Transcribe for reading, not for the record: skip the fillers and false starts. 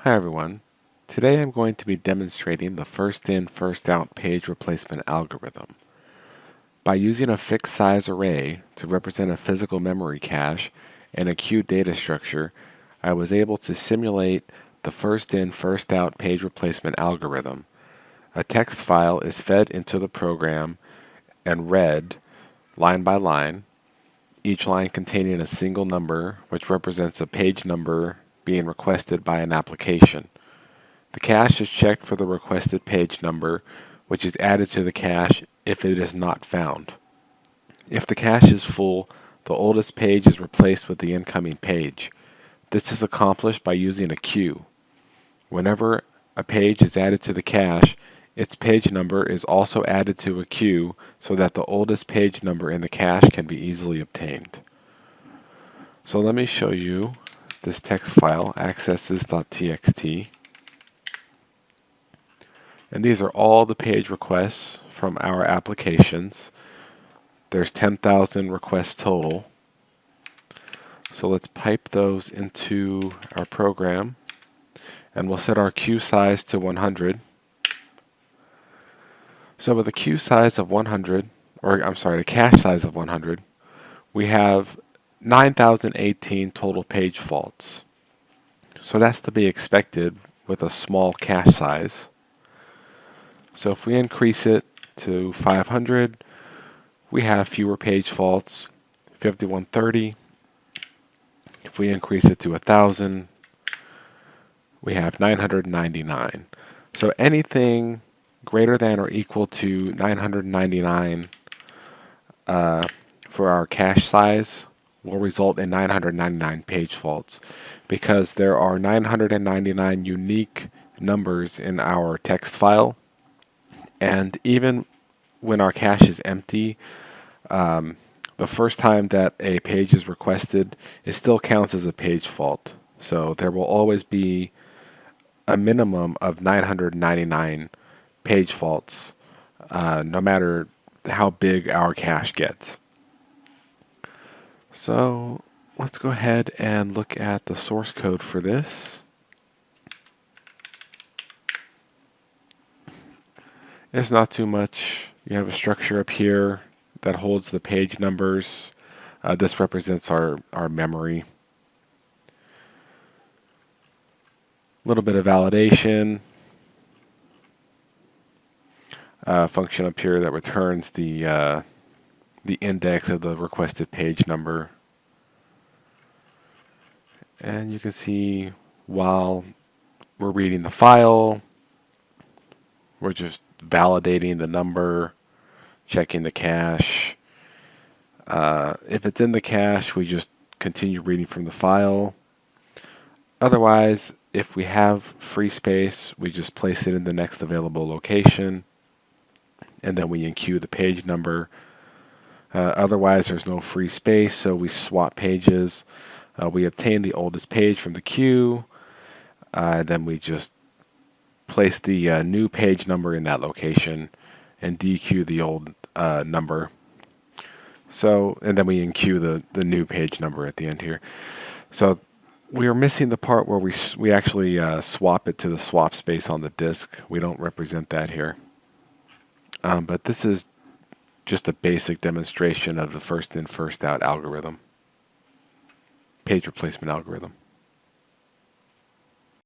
Hi everyone. Today I'm going to be demonstrating the first in, first out page replacement algorithm. By using a fixed size array to represent a physical memory cache and a queue data structure, I was able to simulate the first in, first out page replacement algorithm. A text file is fed into the program and read line by line, each line containing a single number which represents a page number being requested by an application. The cache is checked for the requested page number, which is added to the cache if it is not found. If the cache is full, the oldest page is replaced with the incoming page. This is accomplished by using a queue. Whenever a page is added to the cache, its page number is also added to a queue so that the oldest page number in the cache can be easily obtained. So let me show you this text file, accesses.txt. And these are all the page requests from our applications. There's 10,000 requests total. So let's pipe those into our program. And we'll set our queue size to 100. So with a queue size of 100, or I'm sorry, a cache size of 100, we have 9,018 total page faults. So that's to be expected with a small cache size. So if we increase it to 500, we have fewer page faults, 5130. If we increase it to 1,000, we have 999. So anything greater than or equal to 999 for our cache size will result in 999 page faults because there are 999 unique numbers in our text file. And even when our cache is empty, the first time that a page is requested, it still counts as a page fault. So there will always be a minimum of 999 page faults, no matter how big our cache gets. So let's go ahead and look at the source code for this. It's not too much. You have a structure up here that holds the page numbers. This represents our memory. A little bit of validation. Function up here that returns the index of the requested page number. And you can see while we're reading the file, we're just validating the number, checking the cache. If it's in the cache, we just continue reading from the file. Otherwise, if we have free space, we just place it in the next available location, and then we enqueue the page number. Otherwise, there's no free space, so we swap pages. We obtain the oldest page from the queue, then we just place the new page number in that location and dequeue the old number. So, and then we enqueue the new page number at the end here. So we are missing the part where we actually swap it to the swap space on the disk. We don't represent that here. But this is just a basic demonstration of the first in, first out algorithm, page replacement algorithm.